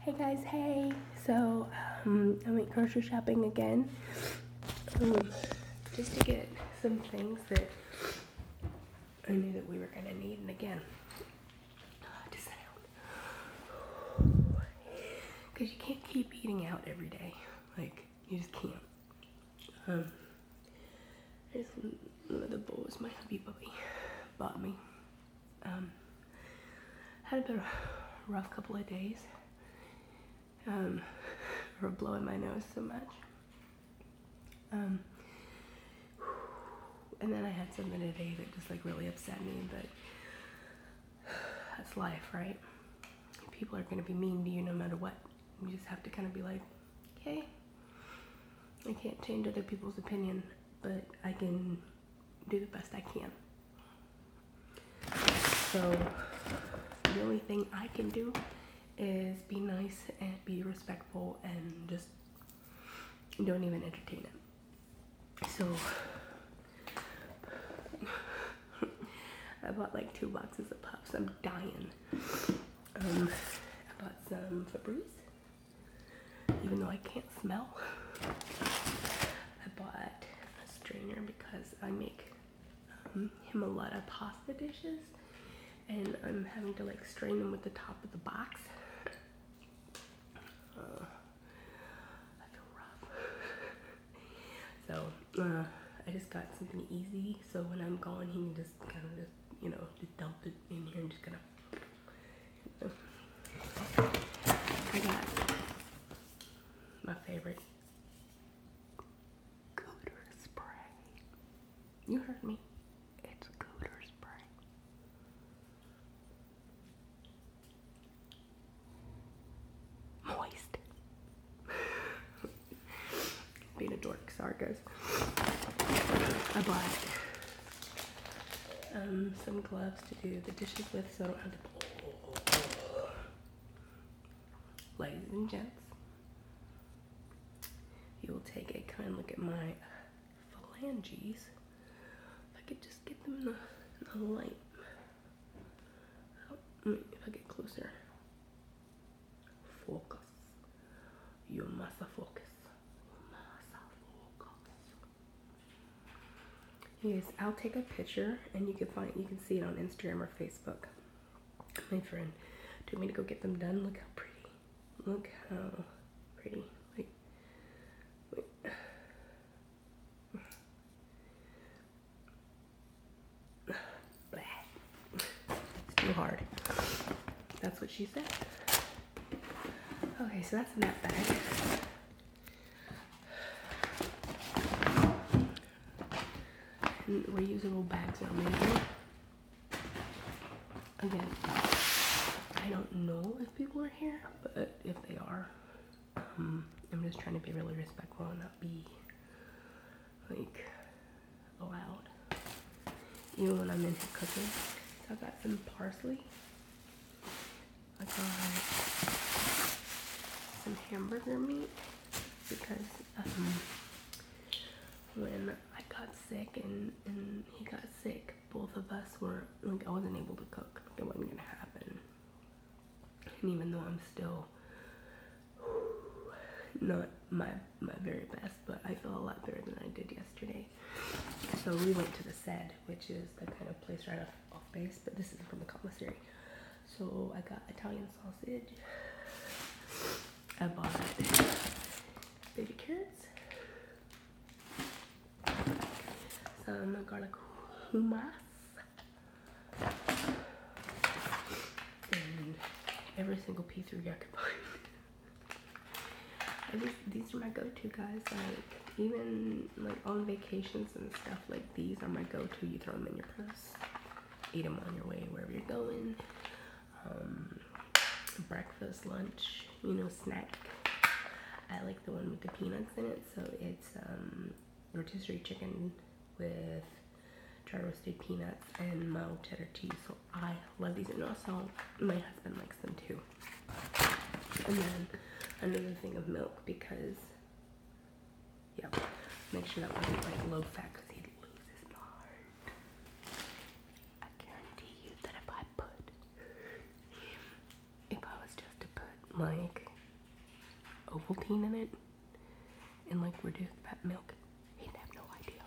Hey guys, hey. So, I went grocery shopping again, just to get some things that I knew that we were gonna need. And again, just because you can't keep eating out every day. Like, you just can't. Here's one of the bowls my hubby bought me. Had a bit of a rough couple of days. For blowing my nose so much. And then I had something today that just like really upset me, but that's life, right? People are gonna be mean to you no matter what. You just have to kind of be like, okay, I can't change other people's opinion, but I can do the best I can. So the only thing I can do is be nice and be respectful and just don't even entertain it. So I bought like 2 boxes of puffs. I'm dying. I bought some Febreze, even though I can't smell. I bought a strainer because I make him a lot of pasta dishes, and I'm having to like strain them with the top of the box. I feel rough. So I just got something easy, so when I'm gone, he can just kind of just dump it in here and just kind of. I got my favorite Gooter spray. You heard me. It's Gooter spray. Moist. Being a dork, sorry guys. I bought some gloves to do the dishes with, so I don't have to. Ladies and gents, you will take a kind look at my phalanges. If I could just get them in the light. If I get closer. Focus. You must focus. Yes, I'll take a picture and you can see it on Instagram or Facebook. My friend told me to go get them done. Look how pretty. Look how pretty. Wait. It's too hard. That's what she said. Okay, so that's in that bag. And reusable bags are amazing. Again, I don't know if people are here, but if they are, I'm just trying to be really respectful and not be like loud. Even when I'm in here cooking. So I got some parsley. I got some hamburger meat because when I got sick and he got sick, both of us were like, I wasn't able to cook. It wasn't gonna happen. And even though I'm still not my very best, but I feel a lot better than I did yesterday. So we went to the Sed, which is the kind of place right off base, but this is from the commissary. So I got Italian sausage. I bought baby carrots, some garlic hummus, and every single piece of I could find. These are my go-to, guys. Like, even like on vacations and stuff, like these are my go-to. You throw them in your purse, eat them on your way wherever you're going. Breakfast, lunch, snack. I like the one with the peanuts in it. So it's rotisserie chicken with dry roasted peanuts and mild cheddar cheese. So I love these, and also my husband likes them too. And then another thing of milk because, yeah, make sure that wasn't like low fat because he'd lose his mind. I guarantee you that if I was just to put like Ovaltine in it and like reduced fat milk. He'd have no idea.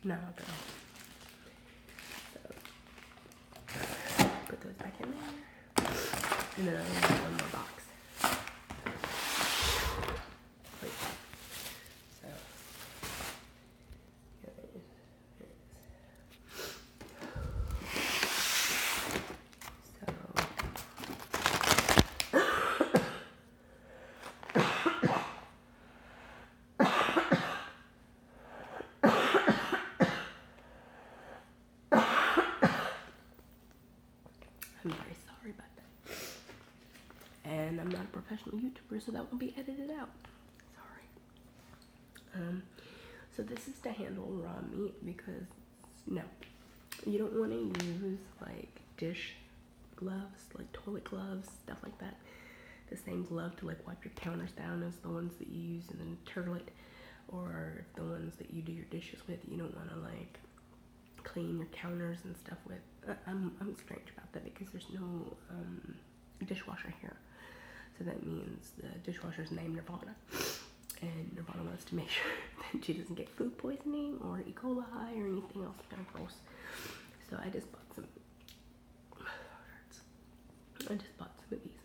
No, girl. So put those back in there. And then I have one more box. Wait. So here it is. I'm very sorry about that. And I'm not a professional YouTuber, so that won't be edited out. Sorry. So this is to handle raw meat because, no, you don't want to use like dish gloves, like toilet gloves, stuff like that. The same glove to like wipe your counters down as the ones that you use in the toilet, or the ones that you do your dishes with. You don't want to like clean your counters and stuff with. I'm strange about that because there's no dishwasher here, so that means the dishwasher's named Nirvana, and Nirvana wants to make sure that she doesn't get food poisoning or E. coli or anything else kind of gross. So I just bought some. I just bought some of these,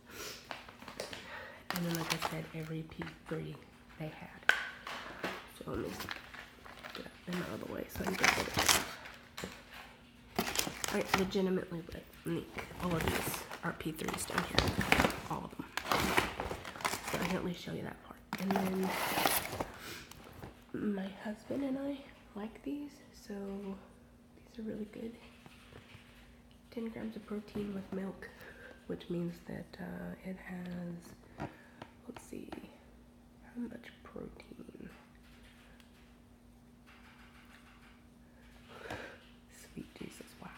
and then like I said, every P3 they had. So let me get them out of the way so I can get rid of it. I legitimately like all of these are P3s down here, all of them. So I can at least show you that part. And then my husband and I like these, so these are really good. 10 grams of protein with milk, which means that it has, let's see, how much protein? Sweet Jesus, wow.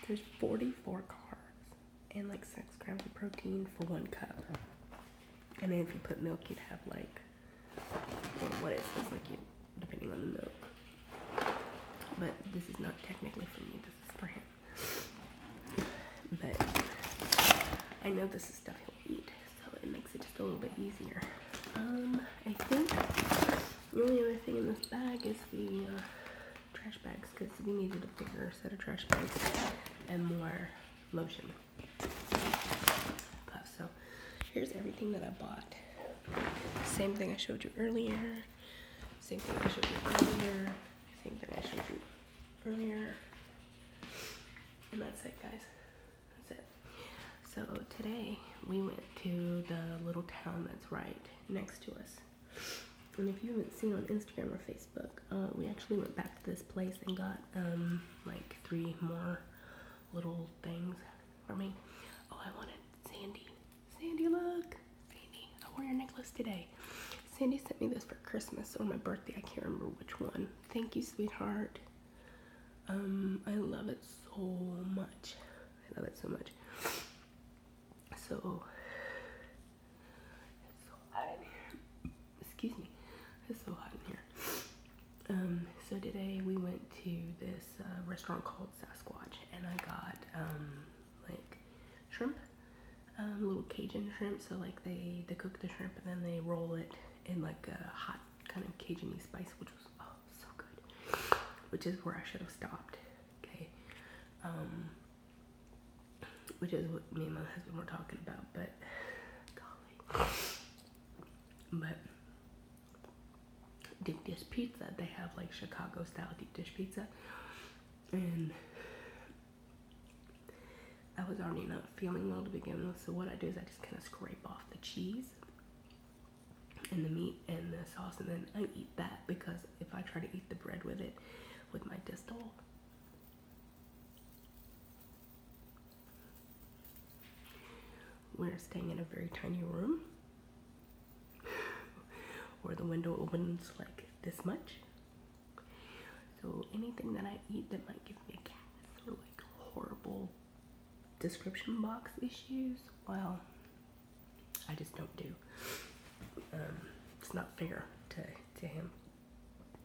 There's 44 carbs and like 6 grams of protein for 1 cup. And then if you put milk, you'd have like, well, what is this, like, depending on the milk. But this is not technically for me, this is for him. But I know this is stuff he'll eat, so it makes it just a little bit easier. I think the only other thing in this bag is the trash bags, because we needed a bigger set of trash bags and more lotion. So here's everything that I bought. Same thing I showed you earlier. Same thing I showed you earlier. Same thing I showed you earlier. And that's it, guys. That's it. So today we went to the little town that's right next to us. And if you haven't seen on Instagram or Facebook, we actually went back to this place and got like 3 more little things for me. Oh, I wanted Sandy. Sandy, look. Sandy, I wore your necklace today. Sandy sent me this for Christmas or my birthday. I can't remember which one. Thank you, sweetheart. I love it so much. I love it so much. So, it's so hot in here. Excuse me. It's so hot in here. So today we went to this restaurant called Sasquatch, and I got like shrimp, little Cajun shrimp. So like they cook the shrimp and then they roll it in like a hot kind of Cajun-y spice, which was so good. Which is where I should have stopped. Okay. Which is what me and my husband were talking about, but golly. But deep dish pizza, they have like Chicago style deep dish pizza, and I was already not feeling well to begin with, so what I do is I just kind of scrape off the cheese and the meat and the sauce, and then I eat that, because if I try to eat the bread with it, with my distal, we're staying in a very tiny room where the window opens like this much. So anything that I eat that might give me a gas or like horrible description box issues, well, I just don't do. It's not fair to him.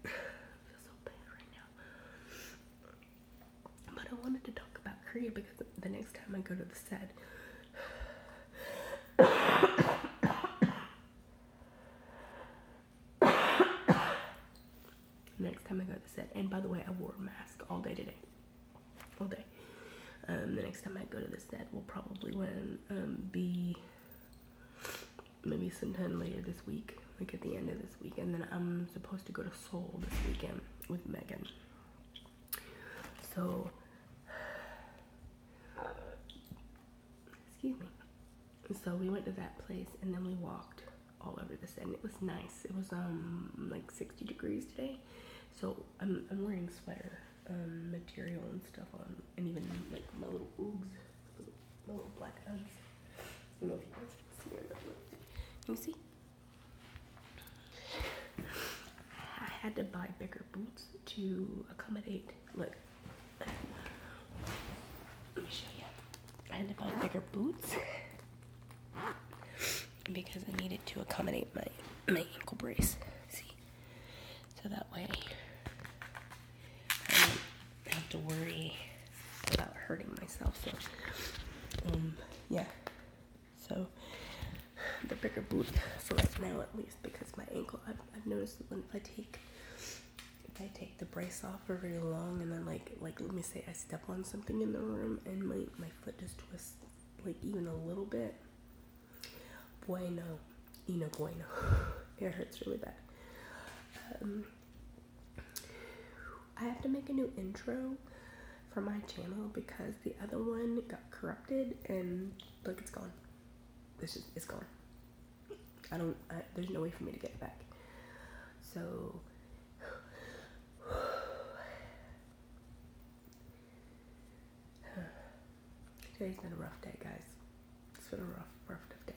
I feel so bad right now. But I wanted to talk about Korea because the next time I go to the set, the set. And by the way, I wore a mask all day today. All day. The next time I go to the set will probably be maybe sometime later this week, like at the end of this week. And then I'm supposed to go to Seoul this weekend with Megan. So, excuse me. So we went to that place and then we walked all over the set, and it was nice. It was like 60 degrees today. So I'm wearing sweater material and stuff on, and even like my little Uggs, my little black Uggs. I don't know if you guys can see or not. Can you see? I had to buy bigger boots to accommodate, look. Let me show you. I had to buy bigger boots because I needed to accommodate my ankle brace. See? So that way I don't have to worry about hurting myself. So, yeah. So the bigger boot for right now, at least, because my ankle, I've noticed that when if I take the brace off for very long, and then like let me say I step on something in the room and my foot just twists like even a little bit, bueno. It hurts really bad. I have to make a new intro for my channel because the other one got corrupted and look, it's gone. It's gone. There's no way for me to get it back. So today's been a rough day, guys. It's been a rough day.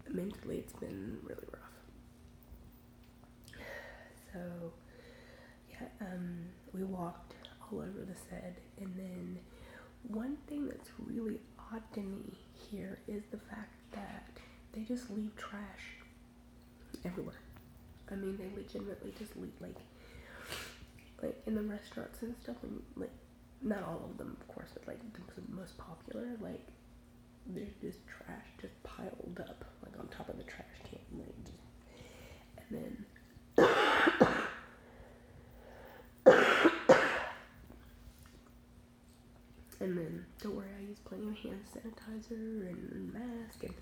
Mentally, it's been really rough. So, yeah, we walked all over the set, and then one thing that's really odd to me here is the fact that they just leave trash everywhere. I mean, they legitimately just leave, like in the restaurants and stuff, and like, not all of them, of course, but like the most popular, like, there's just trash just piled up, like on top of the trash can, like just, and then don't worry, I use plenty of hand sanitizer and mask, and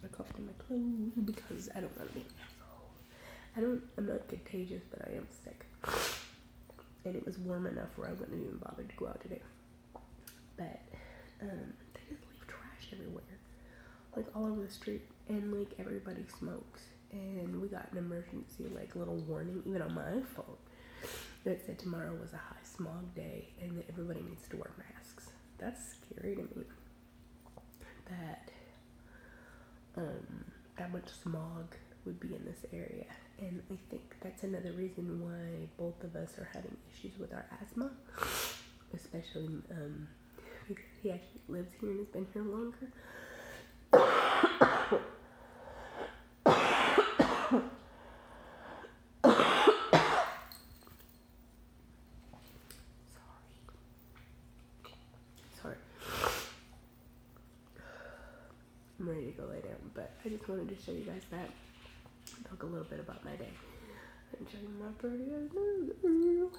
I coughed in my clothes because I don't want to be an asshole. I'm not contagious, but I am sick. And it was warm enough where I wouldn't even bother to go out today. But they just leave trash everywhere, like all over the street, and like everybody smokes. And we got an emergency like little warning, even on my phone, that said tomorrow was a high smog day and that everybody needs to wear masks. That's scary to me. That much smog would be in this area, and I think that's another reason why both of us are having issues with our asthma, especially because he actually lives here and has been here longer. Sorry. I'm ready to go lay down, but I just wanted to show you guys that. Talk a little bit about my day and show you my pretty ass nails.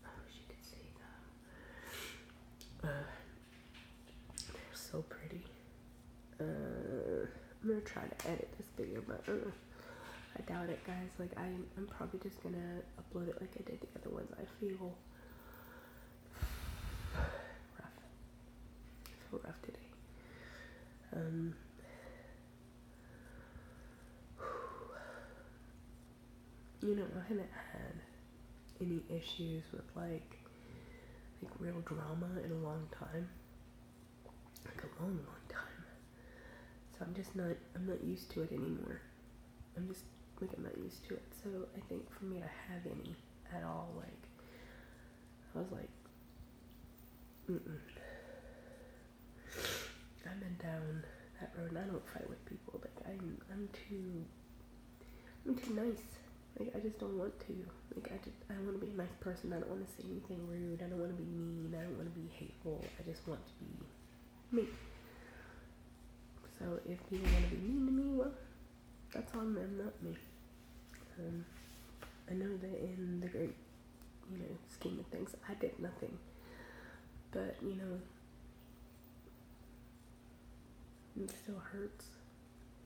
I wish you could see them. They're so pretty. I'm gonna try to edit this video, but I doubt it, guys. Like I'm probably just gonna upload it like I did the other ones. I feel rough. I feel rough today. You know, I haven't had any issues with like real drama in a long time. Like a long time. So I'm not used to it anymore. I'm not used to it. So I think for me to have any at all, like, I was like, I've been down that road, and I don't fight with people. Like I'm too nice. Like I just don't want to. Like I want to be a nice person. I don't want to say anything rude. I don't want to be mean. I don't want to be hateful. I just want to be me. So if people want to be mean to me, well, that's on them, not me. I know that in the great scheme of things. I did nothing. But, it still hurts,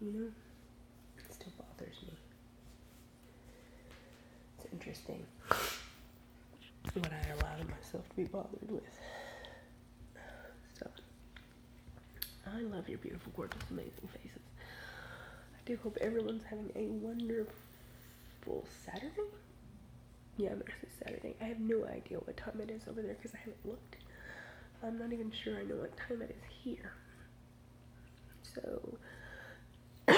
It still bothers me. It's interesting what I allowed myself to be bothered with. So, I love your beautiful, gorgeous, amazing faces. I do hope everyone's having a wonderful Saturday. Yeah, I'm gonna say Saturday. I have no idea what time it is over there because I haven't looked. I'm not even sure I know what time it is here. So, I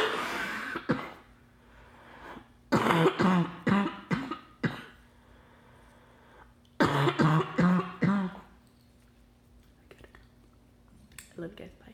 love you guys. Bye.